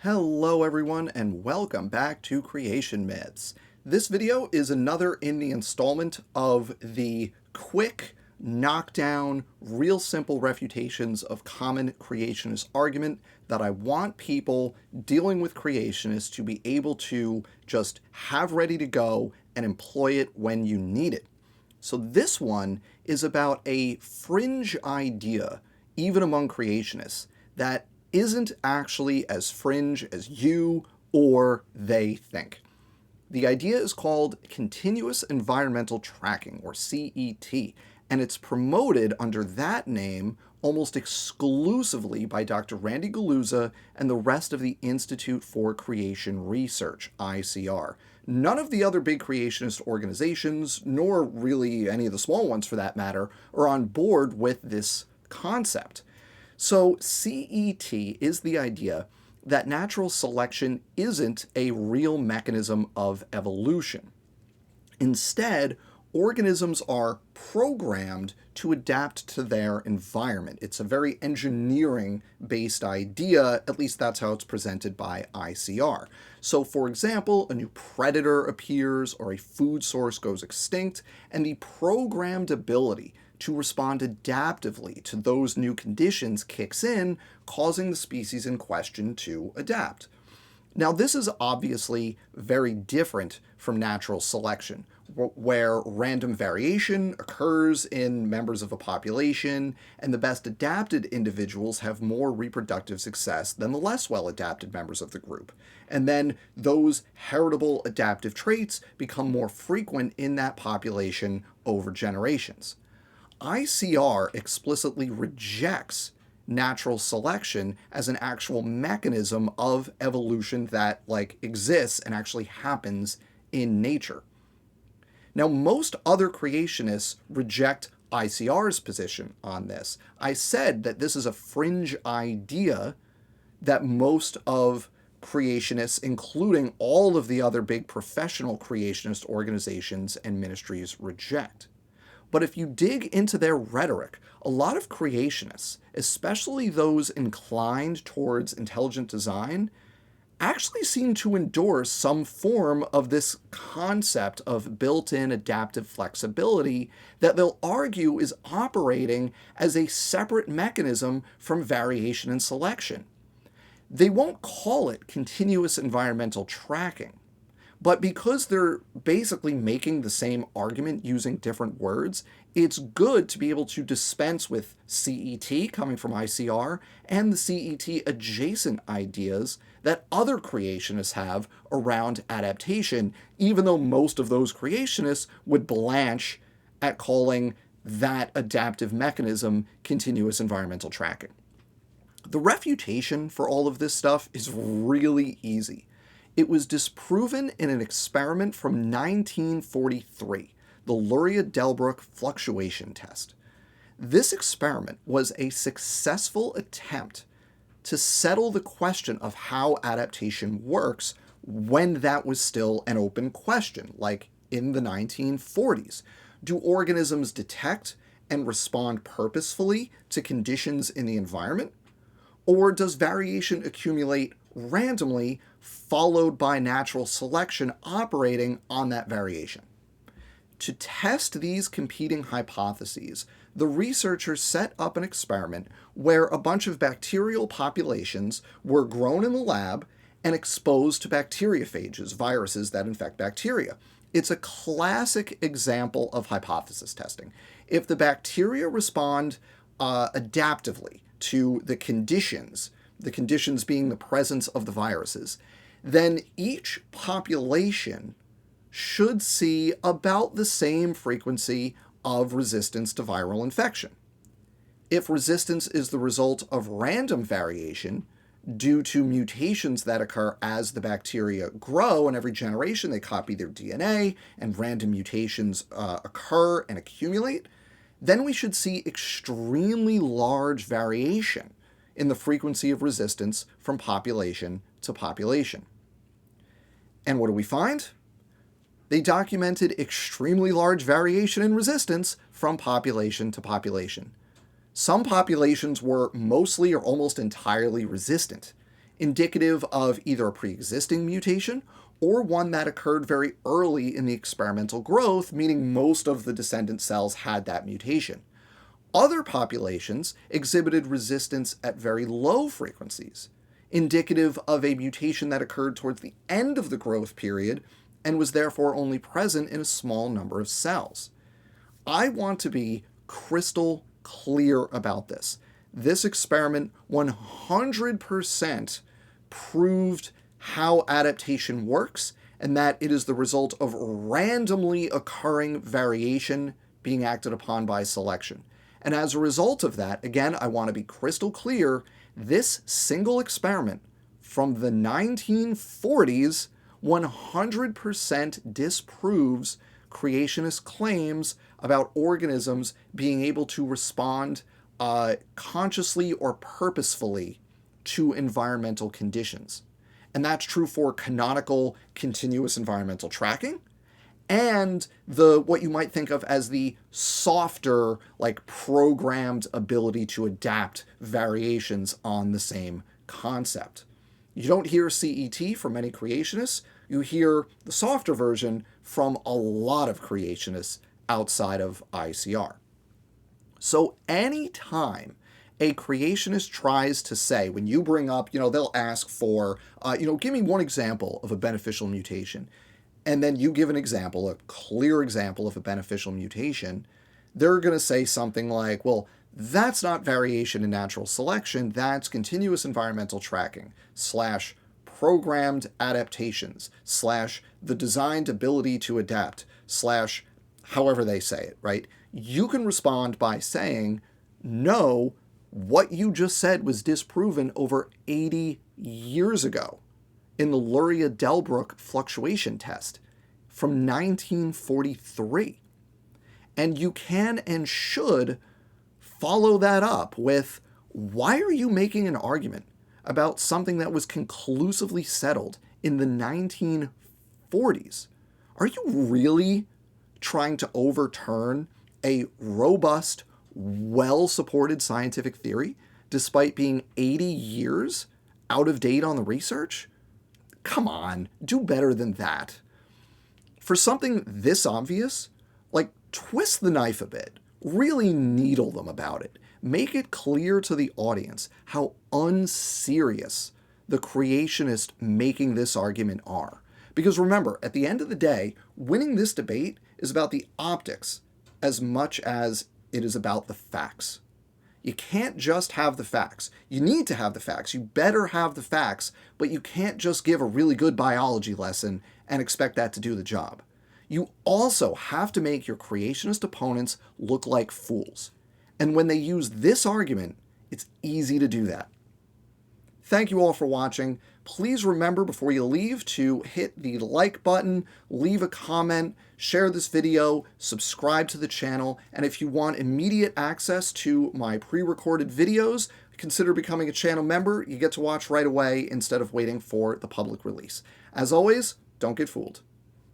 Hello everyone and welcome back to Creation Myths. This video is another in the installment of the quick, knockdown, real simple refutations of common creationist argument that I want people dealing with creationists to be able to just have ready to go and employ it when you need it. So this one is about a fringe idea, even among creationists, that isn't actually as fringe as you or they think. The idea is called Continuous Environmental Tracking, or CET, and it's promoted under that name almost exclusively by Dr. Randy Galuza and the rest of the Institute for Creation Research, ICR. None of the other big creationist organizations, nor really any of the small ones for that matter, are on board with this concept. So CET is the idea that natural selection isn't a real mechanism of evolution. Instead, organisms are programmed to adapt to their environment. It's a very engineering-based idea, at least that's how it's presented by ICR. So, for example, a new predator appears or a food source goes extinct, and the programmed ability to respond adaptively to those new conditions kicks in, causing the species in question to adapt. Now, this is obviously very different from natural selection, where random variation occurs in members of a population, and the best adapted individuals have more reproductive success than the less well-adapted members of the group. And then those heritable adaptive traits become more frequent in that population over generations. ICR explicitly rejects natural selection as an actual mechanism of evolution that exists and actually happens in nature. Now, most other creationists reject ICR's position on this. I said that this is a fringe idea that most of creationists, including all of the other big professional creationist organizations and ministries, reject. But if you dig into their rhetoric, a lot of creationists, especially those inclined towards intelligent design, actually seem to endorse some form of this concept of built-in adaptive flexibility that they'll argue is operating as a separate mechanism from variation and selection. They won't call it continuous environmental tracking. But because they're basically making the same argument using different words, it's good to be able to dispense with CET coming from ICR and the CET adjacent ideas that other creationists have around adaptation, even though most of those creationists would blanch at calling that adaptive mechanism continuous environmental tracking. The refutation for all of this stuff is really easy. It was disproven in an experiment from 1943, the luria-delbruck fluctuation test. This experiment was a successful attempt to settle the question of how adaptation works when that was still an open question, like in the 1940s. Do organisms detect and respond purposefully to conditions in the environment? Or does variation accumulate randomly, followed by natural selection operating on that variation? To test these competing hypotheses, the researchers set up an experiment where a bunch of bacterial populations were grown in the lab and exposed to bacteriophages, viruses that infect bacteria. It's a classic example of hypothesis testing. If the bacteria respond adaptively to the conditions being the presence of the viruses, then each population should see about the same frequency of resistance to viral infection. If resistance is the result of random variation due to mutations that occur as the bacteria grow, and every generation they copy their DNA and random mutations occur and accumulate, then we should see extremely large variation in the frequency of resistance from population to population. And what do we find? They documented extremely large variation in resistance from population to population. Some populations were mostly or almost entirely resistant. indicative of either a pre-existing mutation or one that occurred very early in the experimental growth, meaning most of the descendant cells had that mutation. Other populations exhibited resistance at very low frequencies, indicative of a mutation that occurred towards the end of the growth period and was therefore only present in a small number of cells. I want to be crystal clear about this. This experiment 100% proved how adaptation works and that it is the result of randomly occurring variation being acted upon by selection. And as a result of that, again, I want to be crystal clear, this single experiment from the 1940s 100% disproves creationist claims about organisms being able to respond consciously or purposefully to environmental conditions. And that's true for canonical continuous environmental tracking and what you might think of as the softer, like programmed ability to adapt variations on the same concept. You don't hear CET from many creationists. You hear the softer version from a lot of creationists outside of ICR. So anytime a creationist tries to say, when you bring up, they'll ask for, give me one example of a beneficial mutation, and then you give an example, a clear example of a beneficial mutation, they're going to say something like, well, that's not variation in natural selection, that's continuous environmental tracking, / programmed adaptations, / the designed ability to adapt, / however they say it, right? You can respond by saying, no, what you just said was disproven over 80 years ago in the luria-delbruck fluctuation test from 1943. And you can and should follow that up with, why are you making an argument about something that was conclusively settled in the 1940s? Are you really trying to overturn a robust, well-supported scientific theory despite being 80 years out of date on the research? Come on, do better than that. For something this obvious, twist the knife a bit. Really needle them about it. Make it clear to the audience how unserious the creationists making this argument are. Because remember, at the end of the day, winning this debate is about the optics as much as it is about the facts. You can't just have the facts. You need to have the facts. You better have the facts, but you can't just give a really good biology lesson and expect that to do the job. You also have to make your creationist opponents look like fools. And when they use this argument, it's easy to do that. Thank you all for watching. Please remember before you leave to hit the like button, leave a comment, share this video, subscribe to the channel, and if you want immediate access to my pre-recorded videos, consider becoming a channel member. You get to watch right away instead of waiting for the public release. As always, don't get fooled.